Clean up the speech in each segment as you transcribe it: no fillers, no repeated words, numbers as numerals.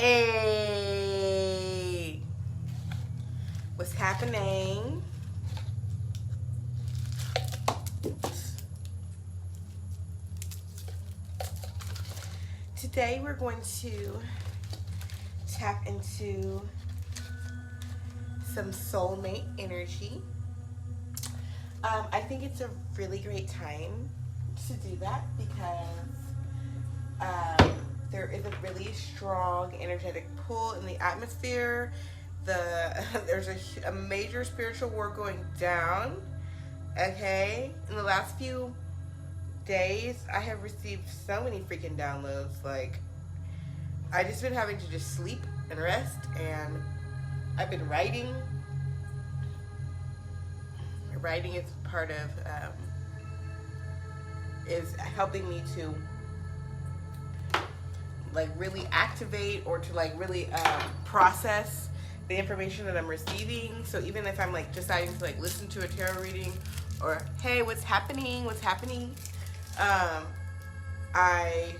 Hey, what's happening? Today we're going to tap into some soulmate energy. I think it's a really great time to do that because there is a really strong energetic pull in the atmosphere. There's a major spiritual war going down. Okay, in the last few days, I have received so many freaking downloads. Like, I just been having to just sleep and rest, and I've been writing. Writing is part of is helping me to like really activate or to like really process the information that I'm receiving. So even if I'm like deciding to like listen to a tarot reading or hey, what's happening, I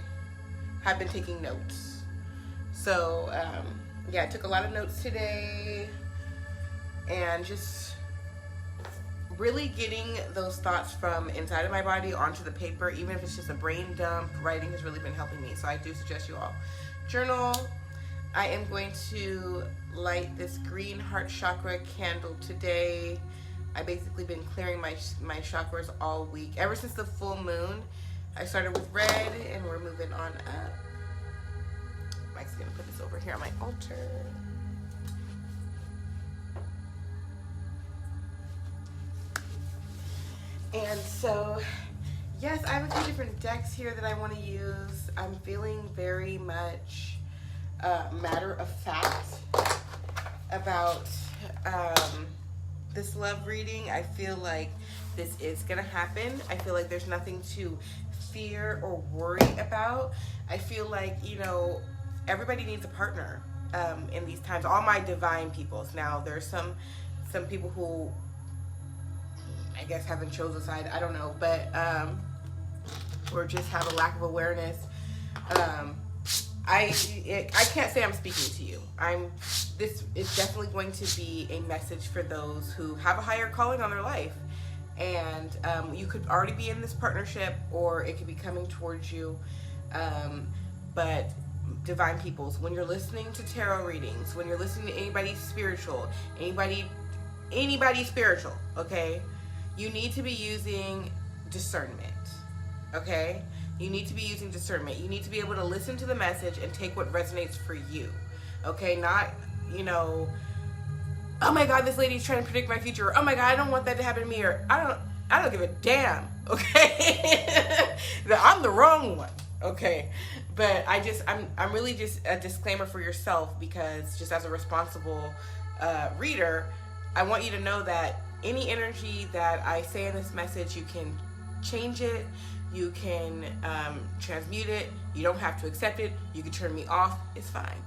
have been taking notes. So yeah, I took a lot of notes today and just really getting those thoughts from inside of my body onto the paper, even if it's just a brain dump. Writing has really been helping me, so I do suggest you all journal. I am going to light this green heart chakra candle today. I've basically been clearing my chakras all week. Ever since the full moon, I started with red, and we're moving on up. Mike's gonna put this over here on my altar. And so, yes, I have a few different decks here that I want to use. I'm feeling very much matter of fact about this love reading. I feel like this is going to happen. I feel like there's nothing to fear or worry about. I feel like, you know, everybody needs a partner in these times. All my divine peoples. Now, there's some people who I guess haven't chosen a side, I don't know, but or just have a lack of awareness. I can't say I'm speaking to you. This is definitely going to be a message for those who have a higher calling on their life, and you could already be in this partnership, or it could be coming towards you. But divine peoples, when you're listening to tarot readings, when you're listening to anybody spiritual, anybody spiritual, okay? You need to be using discernment, okay? You need to be using discernment. You need to be able to listen to the message and take what resonates for you, okay? Not, you know, oh my God, this lady's trying to predict my future. Or, oh my God, I don't want that to happen to me. Or I don't give a damn, okay? I'm the wrong one, okay? But I'm really just a disclaimer for yourself, because just as a responsible reader, I want you to know that any energy that I say in this message, you can change it, you can transmute it, you don't have to accept it, you can turn me off, it's fine,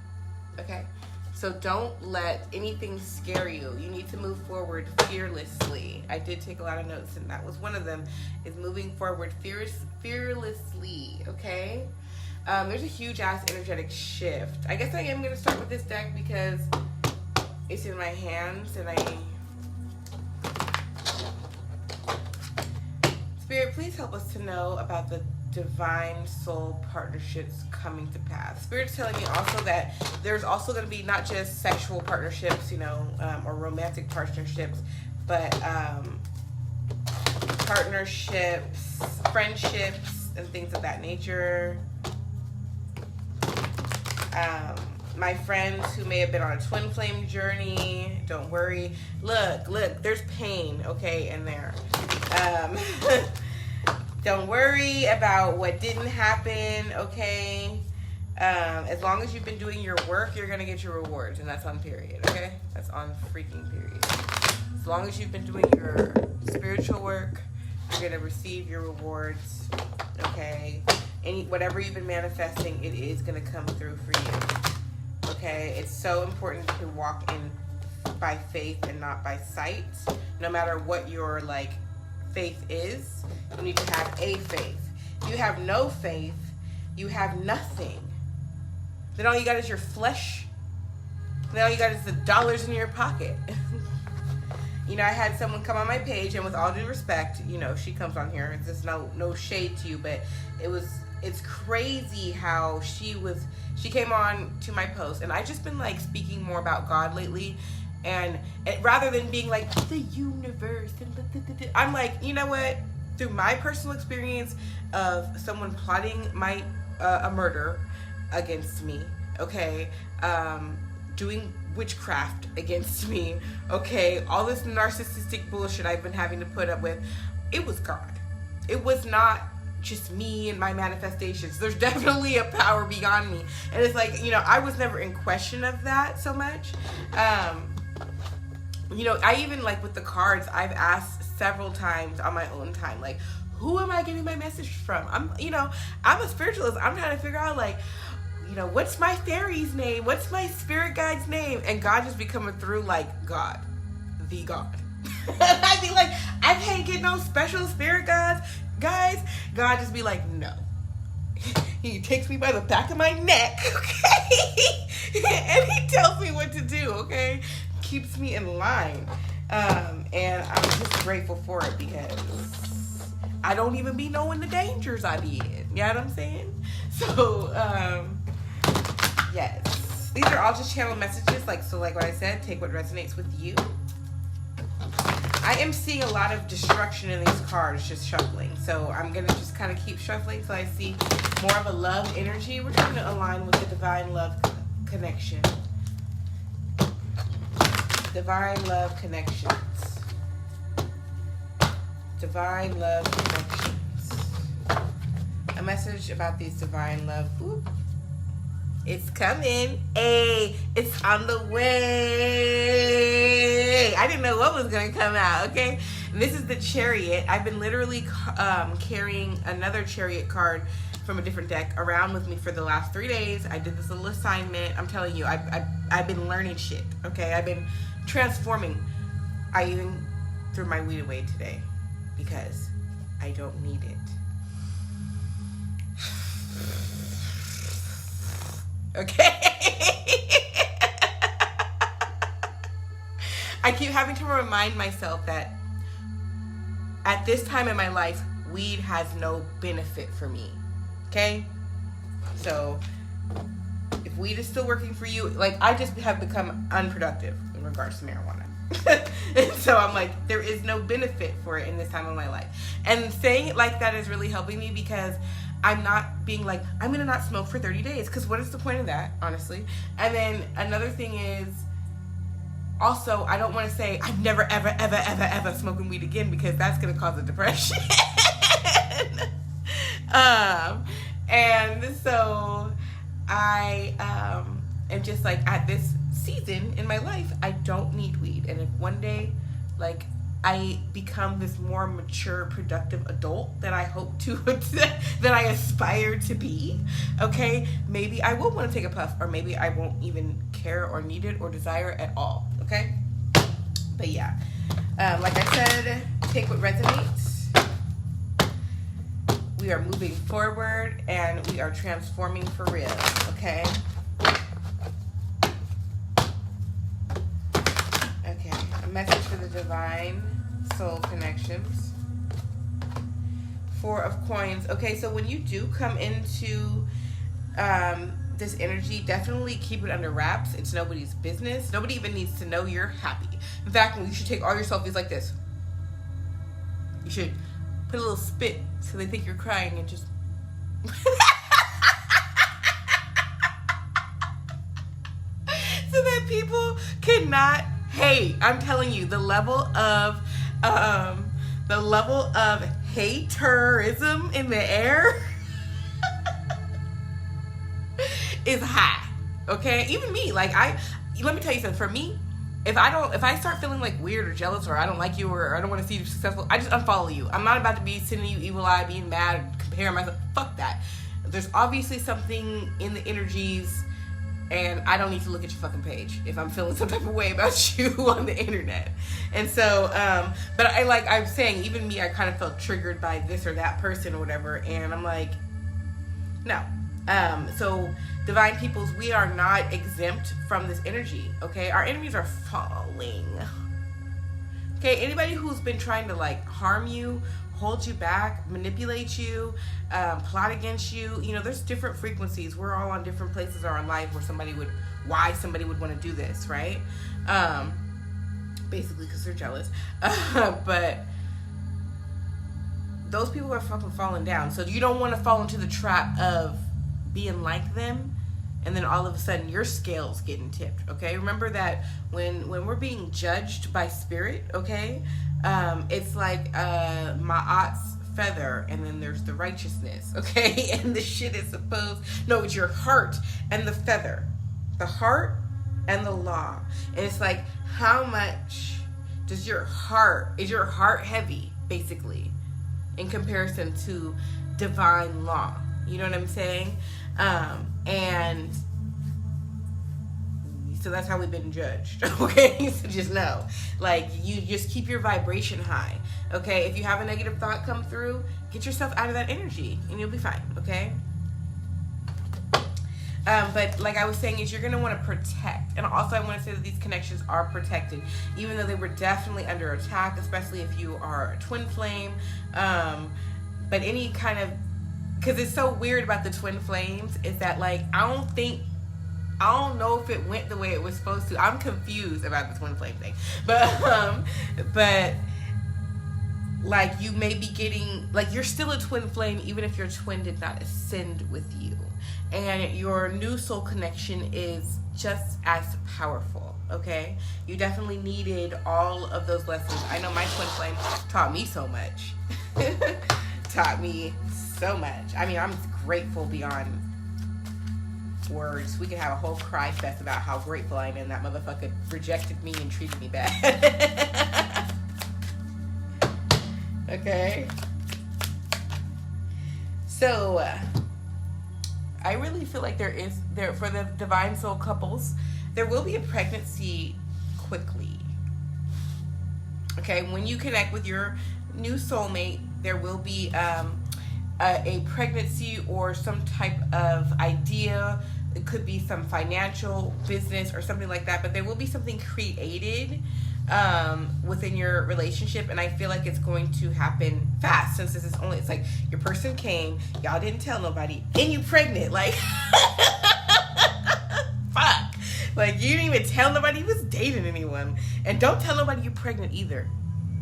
okay? So don't let anything scare you. You need to move forward fearlessly. I did take a lot of notes, and that was one of them, is moving forward fearlessly, okay? There's a huge ass energetic shift. I guess I am gonna start with this deck because it's in my hands, and Spirit, please help us to know about the divine soul partnerships coming to pass. Spirit's telling me also that there's also going to be not just sexual partnerships, you know, or romantic partnerships, but partnerships, friendships, and things of that nature. My friends who may have been on a twin flame journey, don't worry. Look, there's pain, okay, in there. Don't worry about what didn't happen, okay? As long as you've been doing your work, you're going to get your rewards, and that's on period, okay? That's on freaking period. As long as you've been doing your spiritual work, you're going to receive your rewards, okay? Whatever you've been manifesting, it is going to come through for you, okay? It's so important to walk in by faith and not by sight. No matter what your, like, faith is, you need to have a faith. If you have no faith, you have nothing. then all you got is your flesh. Then all you got is the dollars in your pocket. You know, I had someone come on my page, and with all due respect, you know, she comes on here. There's no shade to you, but it's crazy how she came on to my post, and I just been like speaking more about God lately, and rather than being like the universe, I'm like, you know what? Through my personal experience of someone plotting a murder against me, okay, doing witchcraft against me, okay, all this narcissistic bullshit I've been having to put up with, it was God. It was not just me and my manifestations. There's definitely a power beyond me. And it's like, you know, I was never in question of that so much. You know, I even, like, with the cards, I've asked several times on my own time, like, who am I getting my message from? I'm a spiritualist. I'm trying to figure out, like, you know, what's my fairy's name? What's my spirit guide's name? And God just be coming through like God, the God. I'd be like, I can't get no special spirit guides. Guys, God just be like, no. He takes me by the back of my neck, okay? And he tells me what to do, okay? Keeps me in line. And I'm just grateful for it because I don't even be knowing the dangers I be in. You know what I'm saying? So, yes. These are all just channel messages. Like what I said, take what resonates with you. I am seeing a lot of destruction in these cards, just shuffling. So I'm going to just kind of keep shuffling so I see more of a love energy. We're trying to align with the divine love connection. Divine love connections. Divine love connections. A message about these divine love. Ooh. It's coming. Hey, it's on the way. I didn't know what was going to come out, okay? And this is the Chariot. I've been literally carrying another Chariot card from a different deck around with me for the last 3 days. I did this little assignment. I'm telling you, I've been learning shit, okay? I've been transforming. I even threw my weed away today because I don't need it. Okay. I keep having to remind myself that at this time in my life, weed has no benefit for me. Okay? So, if weed is still working for you, like, I just have become unproductive in regards to marijuana. And so I'm like, there is no benefit for it in this time of my life. And saying it like that is really helping me because I'm not being like, I'm going to not smoke for 30 days. Because what is the point of that, honestly? And then another thing is, also, I don't want to say, I'm never, ever, ever, ever, ever smoking weed again because that's going to cause a depression. And so I am just like, at this season in my life, I don't need weed. And if one day, like, I become this more mature, productive adult that I hope to, that I aspire to be, okay, maybe I will want to take a puff, or maybe I won't even care or need it or desire it at all, okay? But yeah, like I said, take what resonates. We are moving forward and we are transforming for real, okay? A message for the divine soul connections. 4 of coins. Okay, so when you do come into this energy, definitely keep it under wraps. It's nobody's business. Nobody even needs to know you're happy. In fact, you should take all your selfies like this. You should put a little spit so they think you're crying and just so that people cannot hate. I'm telling you, the level of haterism in the air is high. Okay, even me. Like, let me tell you something. For me, if I start feeling like weird or jealous, or I don't like you, or I don't want to see you successful, I just unfollow you. I'm not about to be sending you evil eye, being mad, comparing myself. Fuck that. There's obviously something in the energies. And I don't need to look at your fucking page if I'm feeling some type of way about you on the internet. And so, but I'm saying, even me, I kind of felt triggered by this or that person or whatever. And I'm like, no, So divine peoples, we are not exempt from this energy, okay? Our enemies are falling. Okay, anybody who's been trying to like harm you, hold you back, manipulate you, plot against you, you know, there's different frequencies. We're all on different places in our life where somebody would want to do this, right? Basically because they're jealous. But those people are fucking falling down. So you don't want to fall into the trap of being like them, and then all of a sudden your scale's getting tipped, okay? Remember that when we're being judged by spirit, okay, it's like Ma'at's feather, and then there's the righteousness, okay? And the shit is it's your heart and the feather. The heart and the law. And it's like, how much is your heart heavy, basically, in comparison to divine law? You know what I'm saying? And so that's how we've been judged, okay? So just know, like, you just keep your vibration high, okay? If you have a negative thought come through, get yourself out of that energy and you'll be fine, okay? But like I was saying, is you're going to want to protect. And also I want to say that these connections are protected, even though they were definitely under attack, especially if you are a twin flame. But any kind of, because it's so weird about the twin flames is that, like, I don't know if it went the way it was supposed to. I'm confused about the twin flame thing. But like, you may be getting, like, you're still a twin flame even if your twin did not ascend with you. And your new soul connection is just as powerful, okay? You definitely needed all of those lessons. I know my twin flame taught me so much. Taught me so much. I mean, I'm grateful beyond words. We could have a whole cry fest about how grateful I am that motherfucker rejected me and treated me bad. Okay? So, I really feel like there for the divine soul couples, there will be a pregnancy quickly. Okay, when you connect with your new soulmate, there will be a pregnancy or some type of idea. It could be some financial business or something like that, but there will be something created within your relationship, and I feel like it's going to happen fast, since this is only, it's like your person came, y'all didn't tell nobody, and you pregnant, like fuck, like, you didn't even tell nobody you was dating anyone, and don't tell nobody you're pregnant either,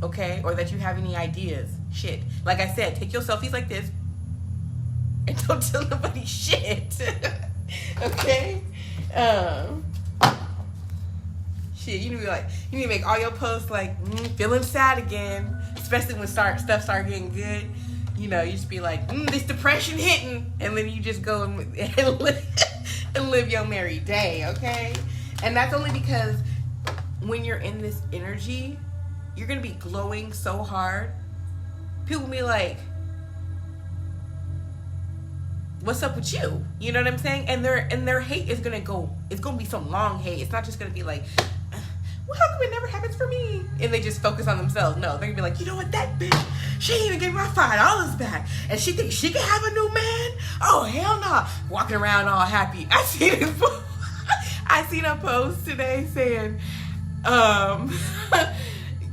okay, or that you have any ideas. Shit, like I said, take your selfies like this and don't tell nobody shit. Okay? Shit, you need to make all your posts like, feeling sad again, especially when stuff start getting good. You know, you just be like, this depression hitting, and then you just go and live your merry day, okay? And that's only because when you're in this energy, you're gonna be glowing so hard. People be like, what's up with you? You know what I'm saying? And their hate is gonna go, it's gonna be some long hate. It's not just gonna be like, well, how come it never happens for me? And they just focus on themselves. No, they're gonna be like, you know what, that bitch, she ain't even gave me my $5 back, and she thinks she can have a new man? Oh, hell no. Walking around all happy. I seen a post today saying,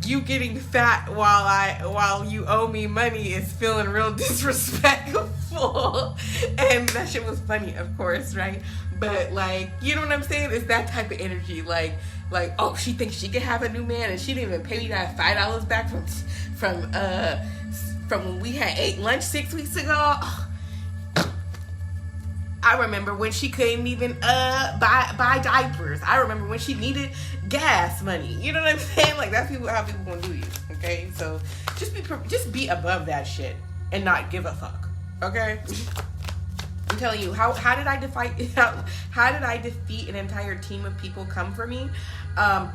you getting fat while you owe me money is feeling real disrespectful. And that shit was funny, of course, right? But, like, you know what I'm saying? It's that type of energy. Like, oh, she thinks she can have a new man, and she didn't even pay me that $5 back from when we had ate lunch 6 weeks ago. Oh, I remember when she couldn't even buy diapers. I remember when she needed gas money. You know what I'm saying? Like, that's how people gonna do you. Okay, so just be above that shit and not give a fuck. Okay. I'm telling you, how did I defeat an entire team of people come for me?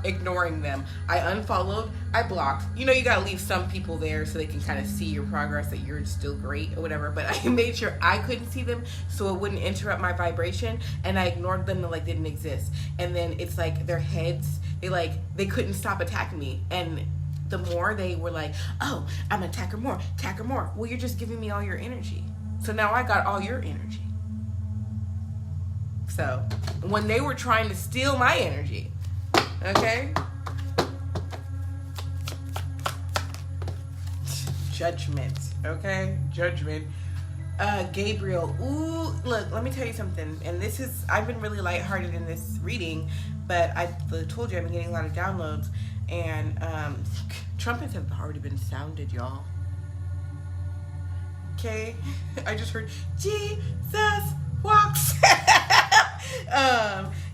Ignoring them. I unfollowed, I blocked. You know, you gotta leave some people there so they can kind of see your progress, that you're still great or whatever, but I made sure I couldn't see them so it wouldn't interrupt my vibration, and I ignored them like they didn't exist. And then it's like their heads, they couldn't stop attacking me, and the more they were like, oh, I'm gonna attack her more. Well, you're just giving me all your energy. So now I got all your energy. So when they were trying to steal my energy, okay? Judgment, okay? Judgment. Gabriel, ooh, look, let me tell you something. And this is, I've been really lighthearted in this reading, but I told you I've been getting a lot of downloads. And trumpets have already been sounded, y'all. Okay? I just heard, Jesus walks.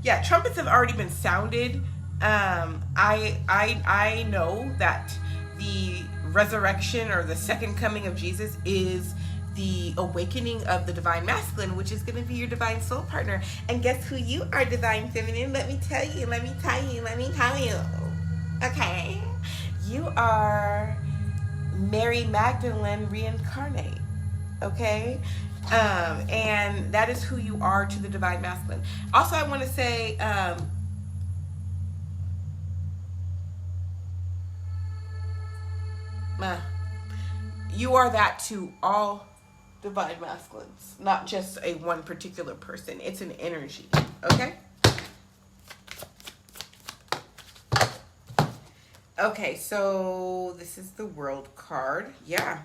Yeah, trumpets have already been sounded. I know that the resurrection or the second coming of Jesus is the awakening of the divine masculine, which is going to be your divine soul partner. And guess who you are, divine feminine? Let me tell you. Okay? You are Mary Magdalene reincarnate. Okay? And that is who you are to the divine masculine. Also, I want to say, you are that to all divine masculines, not just a one particular person. It's an energy, okay? Okay, so this is the world card. Yeah.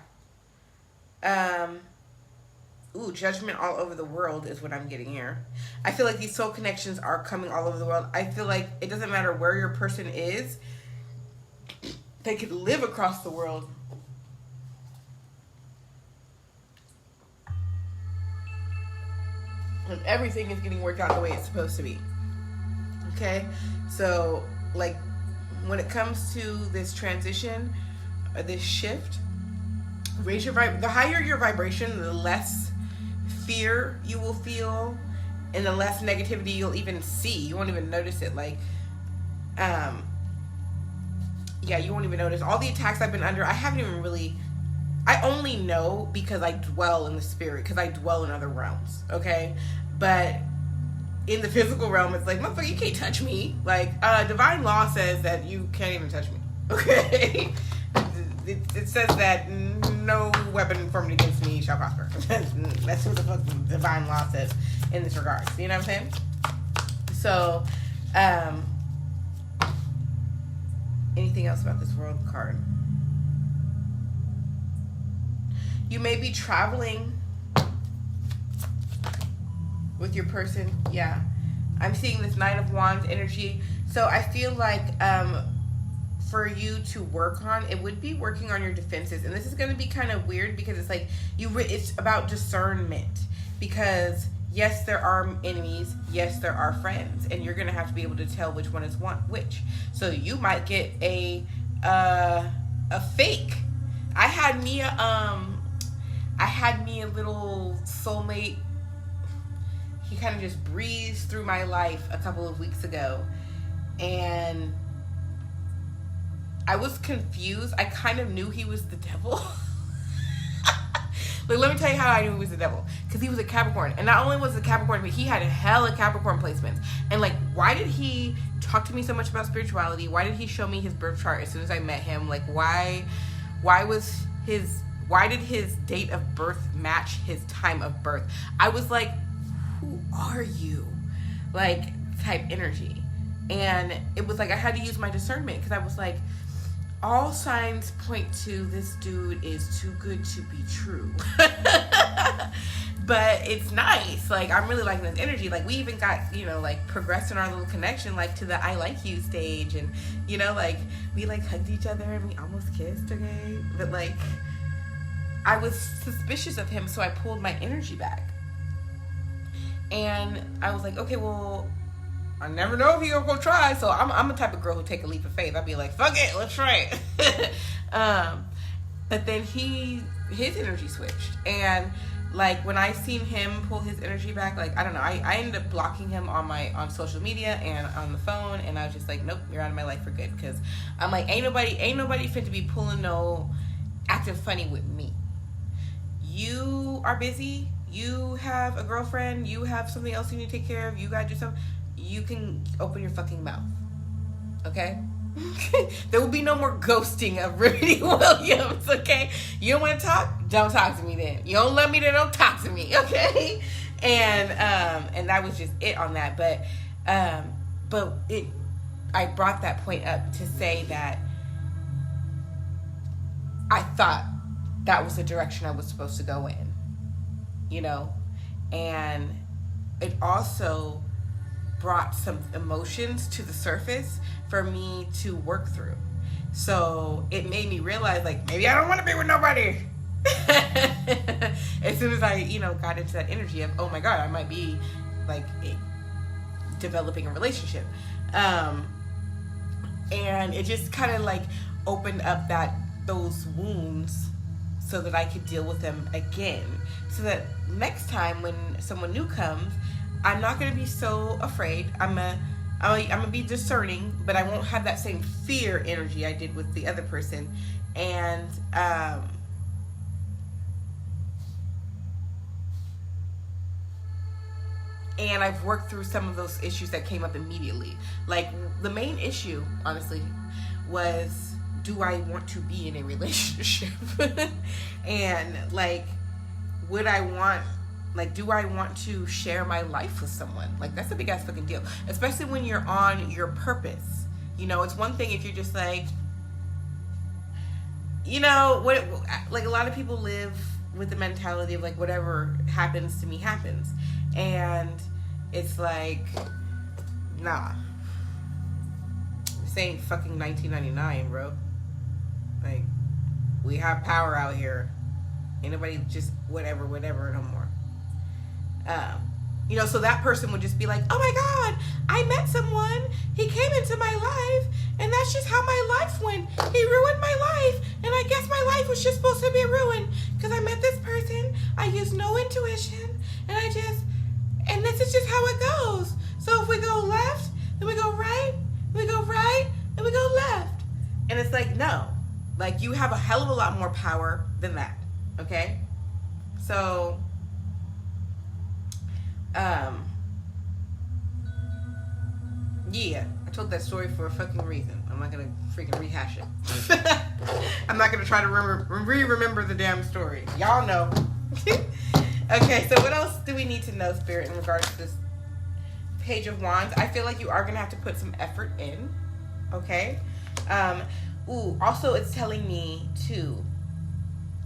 Ooh, judgment all over the world is what I'm getting here. I feel like these soul connections are coming all over the world. I feel like it doesn't matter where your person is. They could live across the world. And everything is getting worked out the way it's supposed to be. Okay? So, like, when it comes to this transition, or this shift, raise your the higher your vibration, the less fear you will feel, and the less negativity you'll even see. You won't even notice it. Like, yeah, you won't even notice. All the attacks I've been under, I haven't even really, I only know because I dwell in the spirit, because I dwell in other realms, okay? But in the physical realm, it's like, motherfucker, you can't touch me. Like, divine law says that you can't even touch me, okay? It says that no weapon formed against me shall prosper. That's what the fuck the divine law says in this regard. You know what I'm saying? So, anything else about this world card? You may be traveling with your person. Yeah. I'm seeing this Knight of Wands energy. So I feel like for you to work on, it would be working on your defenses. And this is going to be kind of weird because it's like it's about discernment. Because yes, there are enemies. Yes, there are friends. And you're going to have to be able to tell which one is which. So you might get a fake. I had me a little soulmate. He kind of just breezed through my life a couple of weeks ago. And I was confused. I kind of knew he was the devil. Like, let me tell you how I knew he was the devil. Because he was a Capricorn. And not only was a Capricorn, but he had hella Capricorn placements. And like, why did he talk to me so much about spirituality? Why did he show me his birth chart as soon as I met him? Like, why did his date of birth match his time of birth? I was like, who are you? Like, type energy. And it was like I had to use my discernment, because I was like, all signs point to this dude is too good to be true. But it's nice. Like, I'm really liking this energy. Like, we even got, like, progressed in our little connection, like, to the I like you stage. And, like, we, like, hugged each other and we almost kissed, okay? But, like, I was suspicious of him, so I pulled my energy back. And I was like, okay, well, I never know if he'll go try. So I'm the type of girl who take a leap of faith. I'd be like, fuck it, let's try it. But then his energy switched. And like, when I seen him pull his energy back, like, I don't know, I ended up blocking him on social media and on the phone. And I was just like, nope, you're out of my life for good. Because I'm like, ain't nobody fit to be pulling acting funny with me. You are busy. You have a girlfriend. You have something else you need to take care of. You gotta do something. You can open your fucking mouth. Okay? There will be no more ghosting of Rudy Williams, okay? You don't want to talk? Don't talk to me then. You don't love me then? Don't talk to me, okay? And that was just it on that. But I brought that point up to say that I thought that was the direction I was supposed to go in, you know, and it also brought some emotions to the surface for me to work through. So it made me realize, like, maybe I don't want to be with nobody. As soon as I, you know, got into that energy of, oh my God, I might be like developing a relationship. And it just kind of like opened up those wounds so that I could deal with them again. So that next time when someone new comes, I'm not going to be so afraid. I'm gonna be discerning, but I won't have that same fear energy I did with the other person. And I've worked through some of those issues that came up immediately. Like, the main issue, honestly, was, do I want to be in a relationship? And, like, would I want, like, do I want to share my life with someone? Like, that's a big ass fucking deal. Especially when you're on your purpose. You know, it's one thing if you're just like, you know, like, a lot of people live with the mentality of, like, whatever happens to me happens. And it's like, nah. This ain't fucking 1999, bro. Like, we have power out here. Ain't nobody just whatever no more. You know, so that person would just be like, oh my God, I met someone, he came into my life, and that's just how my life went. He ruined my life, and I guess my life was just supposed to be ruined because I met this person, I used no intuition, and this is just how it goes. So if we go left, then we go right, we go right, and we go left. And it's like, no. Like, you have a hell of a lot more power than that, okay? So, yeah, I told that story for a fucking reason. I'm not gonna freaking rehash it. I'm not gonna try to remember the damn story. Y'all know. Okay, so what else do we need to know, Spirit, in regards to this Page of Wands? I feel like you are gonna have to put some effort in, okay? Also, it's telling me to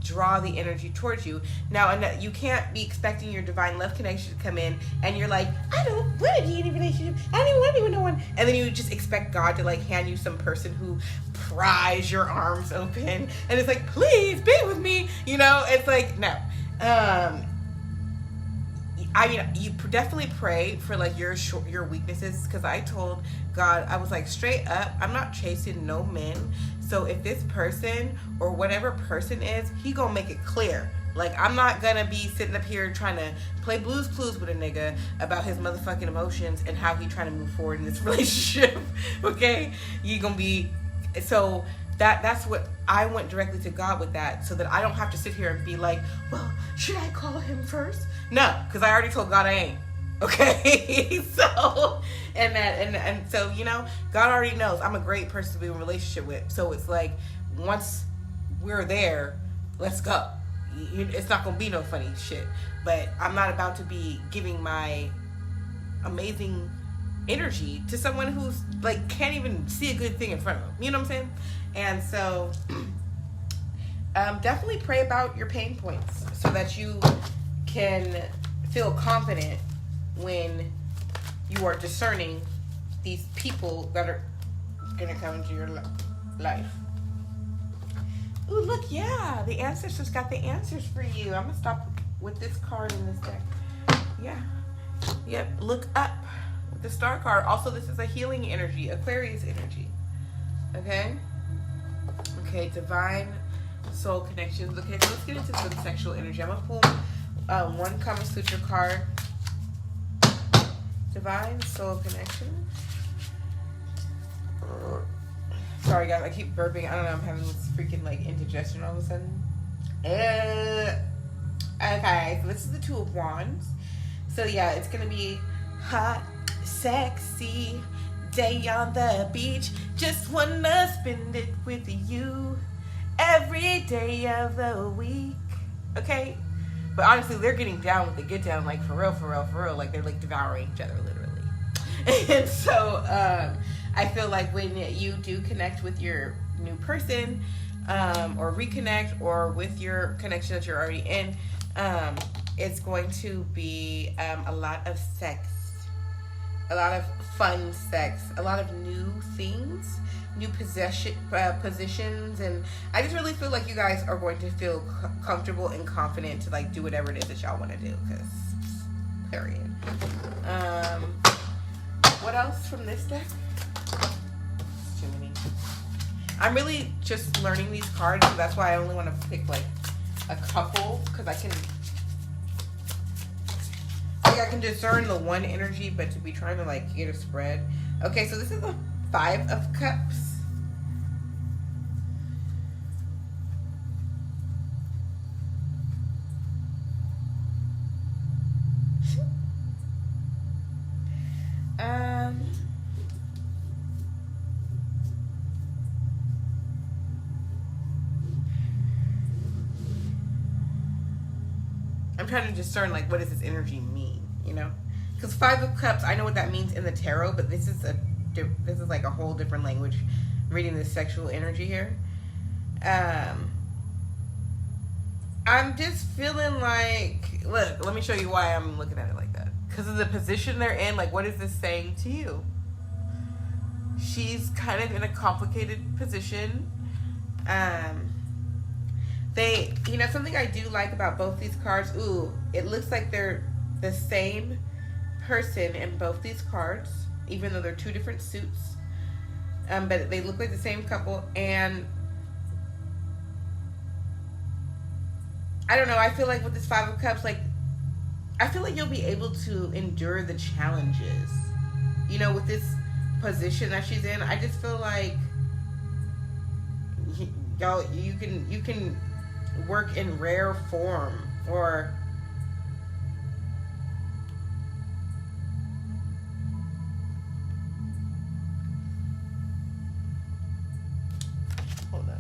draw the energy towards you. Now, you can't be expecting your divine love connection to come in and you're like, I don't want to be in a relationship. I don't want to be with no one. And then you just expect God to, like, hand you some person who pries your arms open and it's like, please be with me. You know, it's like, no. I mean, you definitely pray for, like, your weaknesses, because I told God, I was like, straight up, I'm not chasing no men. So if this person or whatever person is, he gonna make it clear. Like, I'm not gonna be sitting up here trying to play Blue's Clues with a nigga about his motherfucking emotions and how he trying to move forward in this relationship. Okay? You gonna be, so that's what I went directly to God with that, so that I don't have to sit here and be like, well, should I call him first? No, because I already told God I ain't. Okay? So, and so, you know, God already knows I'm a great person to be in a relationship with. So it's like, once we're there, let's go. It's not gonna be no funny shit. But I'm not about to be giving my amazing energy to someone who's, like, can't even see a good thing in front of them. You know what I'm saying? And so definitely pray about your pain points so that you can feel confident when you are discerning these people that are gonna come into your life. Ooh, look, yeah, the ancestors got the answers for you. I'm gonna stop with this card in this deck. Yeah. Yep, look up with the star card. Also, this is a healing energy, Aquarius energy. Okay? Okay, divine soul connections. Okay, so let's get into some sexual energy. I'm gonna pull one Kama Sutra card. Divine soul connection. Sorry guys, I keep burping. I don't know, I'm having this freaking, like, indigestion all of a sudden. Okay, so this is the Two of Wands. So yeah, it's gonna be hot, sexy day on the beach. Just wanna spend it with you every day of the week. Okay? But honestly, they're getting down with the get down, like for real, for real, for real. Like they're like devouring each other, literally. And so I feel like when you do connect with your new person, or reconnect, or with your connection that you're already in, it's going to be a lot of sex, a lot of fun sex, a lot of new things, new positions, and I just really feel like you guys are going to feel comfortable and confident to like do whatever it is that y'all want to do, because period. What else from this deck? Too many. I'm really just learning these cards, so that's why I only want to pick like a couple, because I can discern the one energy, but to be trying to like get a spread. Okay, so this is the 5 of Cups. I'm trying to discern like what does this energy mean, you know? Because 5 of Cups, I know what that means in the tarot, but this is like a whole different language. I'm reading this sexual energy here. I'm just feeling like, look, let me show you why I'm looking at it like that. Because of the position they're in, like what is this saying to you? She's kind of in a complicated position. You know, something I do like about both these cards, it looks like they're the same person in both these cards, even though they're 2 different suits. But they look like the same couple, and I don't know, I feel like with this 5 of Cups, like, I feel like you'll be able to endure the challenges. You know, with this position that she's in, I just feel like y'all, you can work in rare form, or hold up.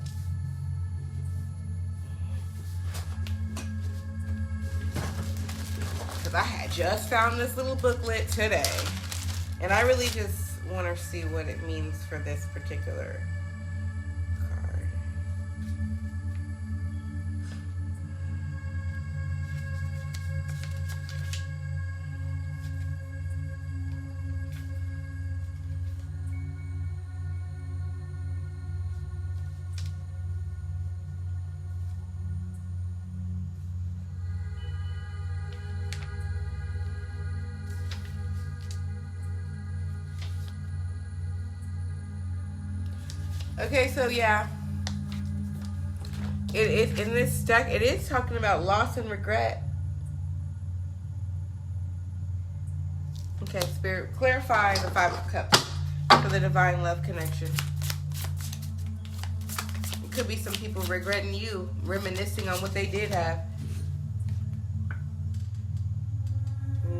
Because I had just found this little booklet today, and I really just want to see what it means for this particular card. Okay, so yeah, it is in this deck. It is talking about loss and regret. Okay, Spirit, clarify the 5 of Cups for the divine love connection. It could be some people regretting you, reminiscing on what they did have.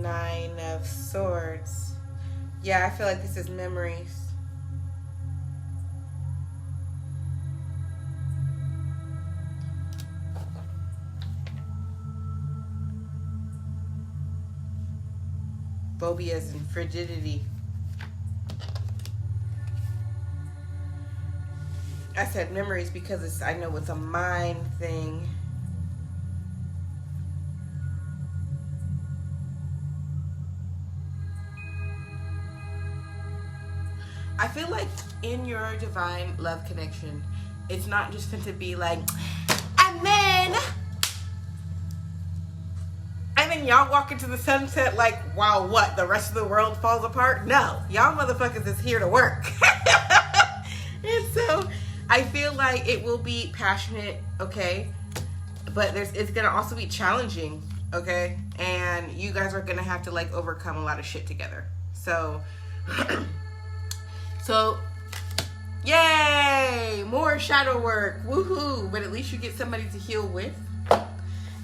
9 of Swords. Yeah, I feel like this is memories. Phobias and frigidity. I said memories because I know it's a mind thing. I feel like in your divine love connection, it's not just meant to be like, and then y'all walk into the sunset like, wow, what, the rest of the world falls apart? No, y'all motherfuckers is here to work. And so I feel like it will be passionate, okay? But it's gonna also be challenging, okay? And you guys are gonna have to like overcome a lot of shit together. So, yay! More shadow work, woohoo! But at least you get somebody to heal with.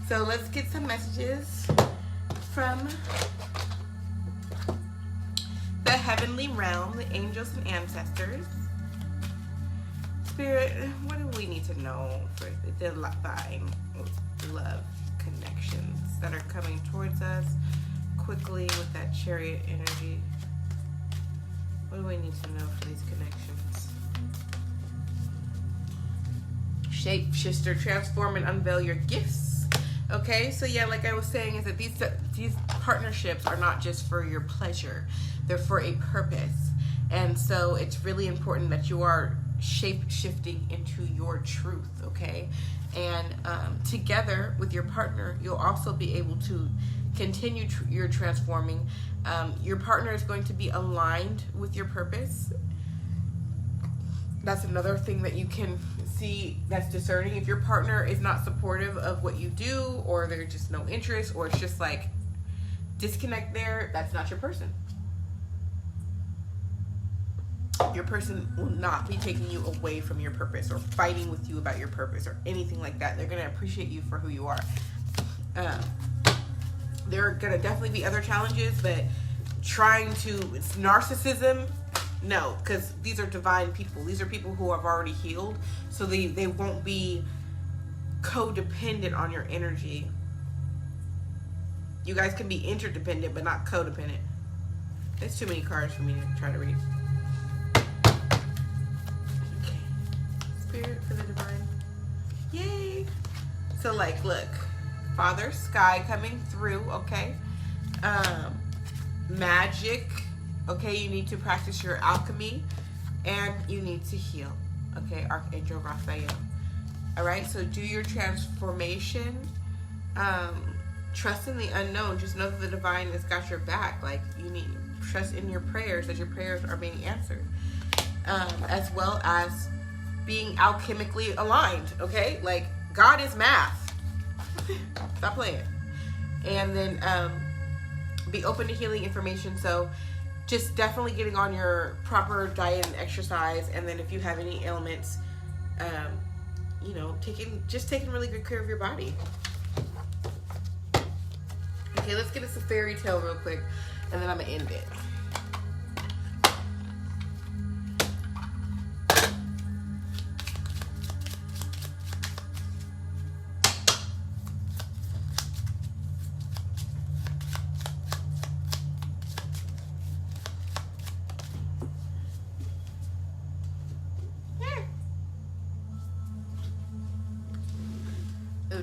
So let's get some messages from the heavenly realm, the angels and ancestors. Spirit, what do we need to know for the divine love connection? connections that are coming towards us quickly with that Chariot energy. What do we need to know for these connections? Shape, shifter, transform, and unveil your gifts. Okay, so yeah, like I was saying, is that these partnerships are not just for your pleasure. They're for a purpose. And so it's really important that you are shape-shifting into your truth, okay? And together with your partner, you'll also be able to continue your transforming. Your partner is going to be aligned with your purpose. That's another thing that you can see that's discerning. If your partner is not supportive of what you do, or there's just no interest, or it's just like disconnect there, that's not your person. Your person will not be taking you away from your purpose or fighting with you about your purpose or anything like that. They're going to appreciate you for who you are. There are going to definitely be other challenges, but it's narcissism. No, because these are divine people. These are people who have already healed, so they won't be codependent on your energy. You guys can be interdependent, but not codependent. There's too many cards for me to try to read. Okay. Spirit for the divine. Yay! So, like, look. Father, sky coming through, okay? Magic. Okay, you need to practice your alchemy, and you need to heal. Okay, Archangel Raphael. All right, so do your transformation. Trust in the unknown. Just know that the divine has got your back. Like, you need trust in your prayers, that your prayers are being answered, as well as being alchemically aligned. Okay, like God is math. Stop playing. And then be open to healing information. So just definitely getting on your proper diet and exercise, and then if you have any ailments, you know, taking really good care of your body. Okay, let's get us a fairy tale real quick, and then I'm gonna end it.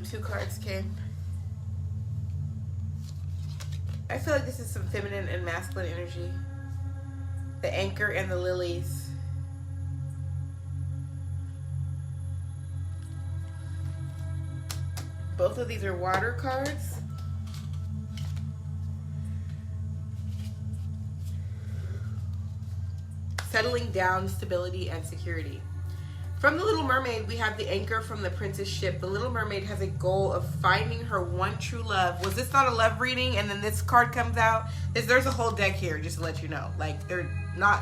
Two cards came. I feel like this is some feminine and masculine energy. The anchor and the lilies. Both of these are water cards. Settling down, stability, and security. From The Little Mermaid, we have the anchor from the princess ship. The Little Mermaid has a goal of finding her one true love. Was this not a love reading and then this card comes out? There's a whole deck here, just to let you know. Like, they're not,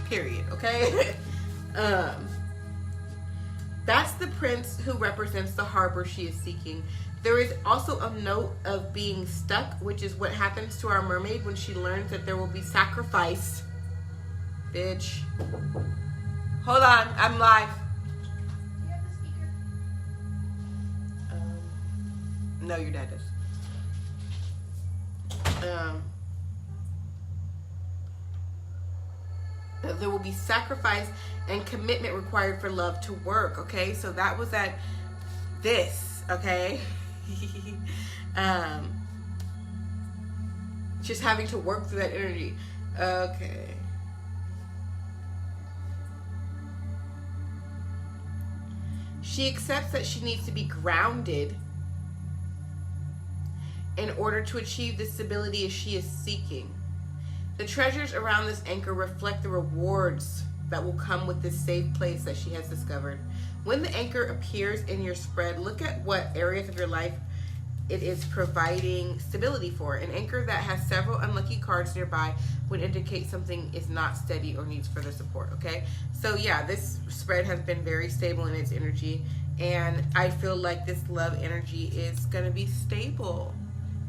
period, okay? That's the prince who represents the harbor she is seeking. There is also a note of being stuck, which is what happens to our mermaid when she learns that there will be sacrifice. Bitch. Hold on, I'm live. No, your dad does. There will be sacrifice and commitment required for love to work, okay? So that was this, okay? Just having to work through that energy. Okay. She accepts that she needs to be grounded in order to achieve the stability she is seeking. The treasures around this anchor reflect the rewards that will come with this safe place that she has discovered. When the anchor appears in your spread, look at what areas of your life it is providing stability for. An anchor that has several unlucky cards nearby would indicate something is not steady or needs further support, okay? So yeah, this spread has been very stable in its energy, and I feel like this love energy is gonna be stable.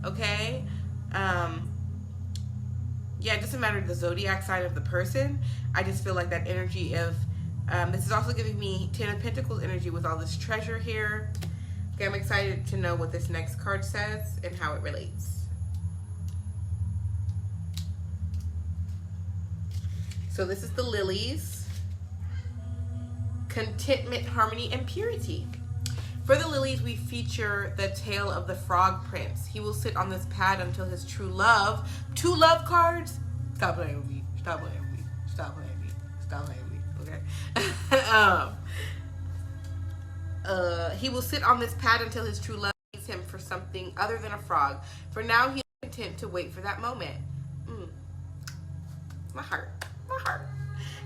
Okay, yeah, it doesn't matter the zodiac sign of the person. I just feel like that energy of this is also giving me 10 of Pentacles energy with all this treasure here. Okay, I'm excited to know what this next card says and how it relates. So this is the lilies. Contentment, harmony, and purity. For the lilies, we feature the tale of the frog prince. He will sit on this pad until his true love, two love cards. Stop playing with me. Stop playing with me. Stop playing with me. Stop playing with me. Okay. He will sit on this pad until his true love needs him for something other than a frog. For now, he is content to wait for that moment. My heart. My heart.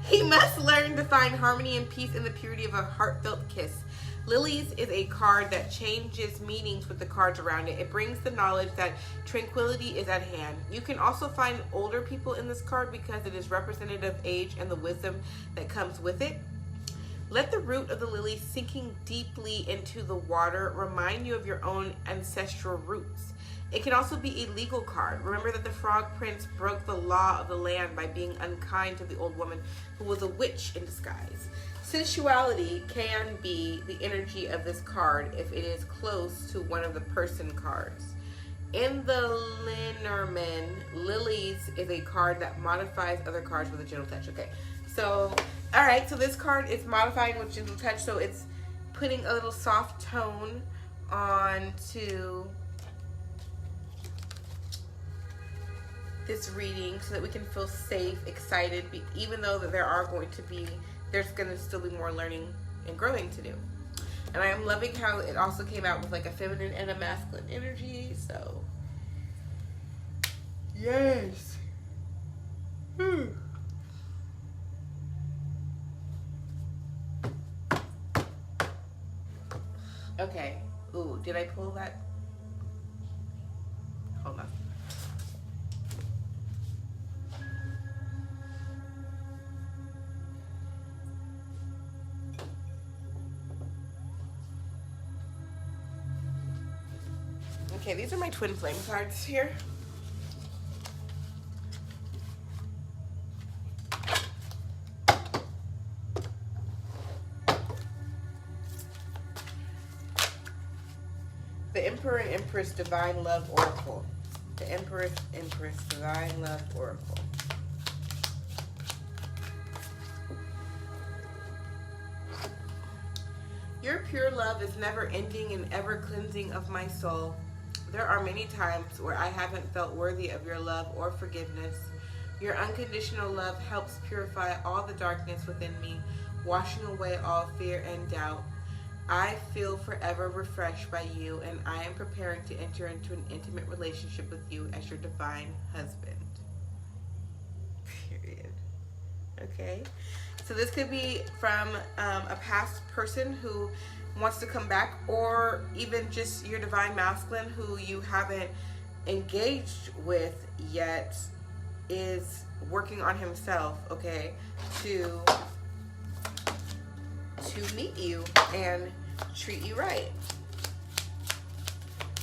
He must learn to find harmony and peace in the purity of a heartfelt kiss. Lilies is a card that changes meanings with the cards around it. It brings the knowledge that tranquility is at hand. You can also find older people in this card because it is representative of age and the wisdom that comes with it. Let the root of the lily sinking deeply into the water remind you of your own ancestral roots. It can also be a legal card. Remember that the frog prince broke the law of the land by being unkind to the old woman who was a witch in disguise. Sensuality can be the energy of this card if it is close to one of the person cards. In the Lenormand, lilies is a card that modifies other cards with a gentle touch. Okay, so, all right, so this card is modifying with gentle touch, so it's putting a little soft tone onto this reading so that we can feel safe, excited, even though that there's going to still be more learning and growing to do. And I am loving how it also came out with like a feminine and a masculine energy, so yes. Okay. Ooh, did I pull that? Hold on. Okay, these are my twin flame cards here. The Emperor and Empress Divine Love Oracle. The Empress, Empress Divine Love Oracle. Your pure love is never ending and ever cleansing of my soul. There are many times where I haven't felt worthy of your love or forgiveness. Your unconditional love helps purify all the darkness within me, washing away all fear and doubt. I feel forever refreshed by you, and I am preparing to enter into an intimate relationship with you as your divine husband. Period. Okay? So this could be from a past person who wants to come back, or even just your divine masculine who you haven't engaged with yet is working on himself, okay, to meet you and treat you right.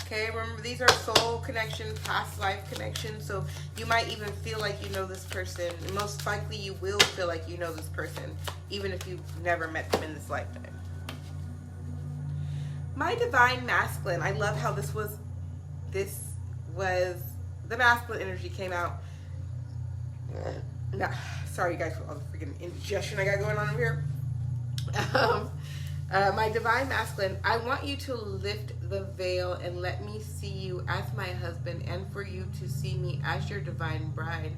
Okay, remember these are soul connections, past life connections, so you might even feel like you know this person. Most likely you will feel like you know this person, even if you've never met them in this lifetime. My divine masculine, I love how this was the masculine energy came out. Nah, sorry you guys for all the freaking indigestion I got going on over here. My divine masculine, I want you to lift the veil and let me see you as my husband, and for you to see me as your divine bride.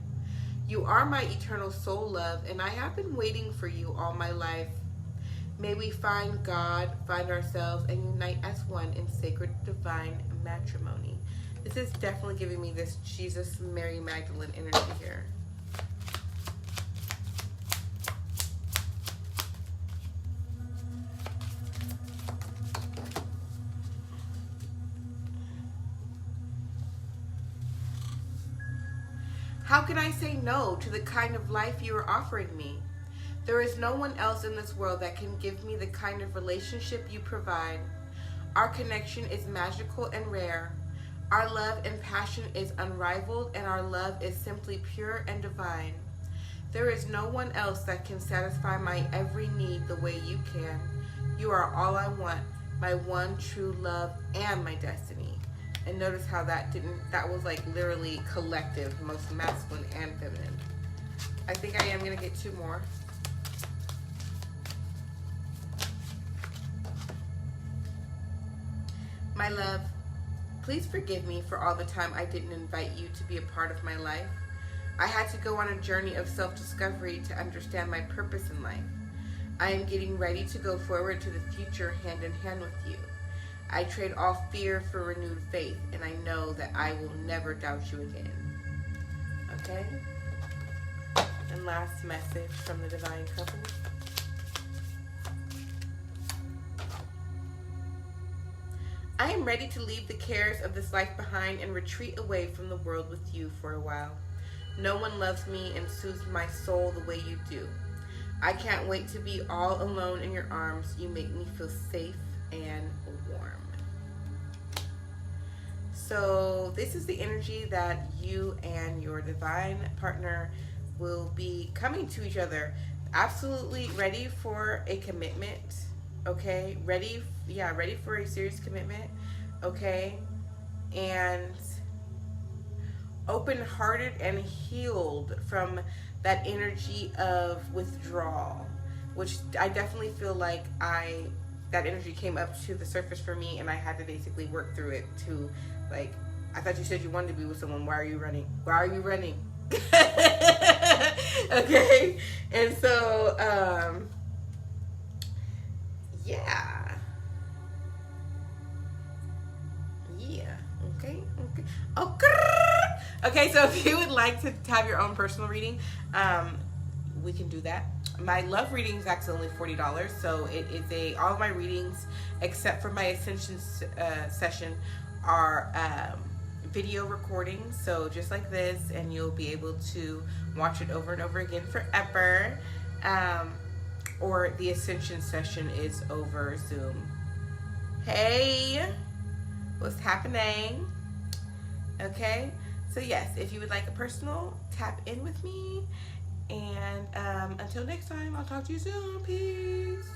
You are my eternal soul love, and I have been waiting for you all my life. May we find God, find ourselves, and unite as one in sacred divine matrimony. This is definitely giving me this Jesus, Mary Magdalene energy here. How can I say no to the kind of life you are offering me? There is no one else in this world that can give me the kind of relationship you provide. Our connection is magical and rare. Our love and passion is unrivaled, and our love is simply pure and divine. There is no one else that can satisfy my every need the way you can. You are all I want. my one true love, and my destiny. And notice how that was like literally collective, most masculine and feminine. I think I am going to get 2 more. My love, please forgive me for all the time I didn't invite you to be a part of my life. I had to go on a journey of self-discovery to understand my purpose in life. I am getting ready to go forward to the future hand in hand with you. I trade all fear for renewed faith, and I know that I will never doubt you again. Okay? And last message from the divine couple. I am ready to leave the cares of this life behind and retreat away from the world with you for a while. No one loves me and soothes my soul the way you do. I can't wait to be all alone in your arms. You make me feel safe and warm. So this is the energy that you and your divine partner will be coming to each other. Absolutely ready for a commitment. Okay, ready for a serious commitment. Okay, and open-hearted and healed from that energy of withdrawal, which I definitely feel like that energy came up to the surface for me, and I had to basically work through it to, like, I thought you said you wanted to be with someone. Why are you running? Why are you running? Okay, and so yeah. Okay, so if you would like to have your own personal reading, we can do that. My love reading is actually only $40, so it is all of my readings except for my Ascension session are video recordings, so just like this, and you'll be able to watch it over and over again forever. Or the Ascension session is over Zoom. Hey, what's happening? Okay, so yes, if you would like a personal, tap in with me, and until next time, I'll talk to you soon. Peace.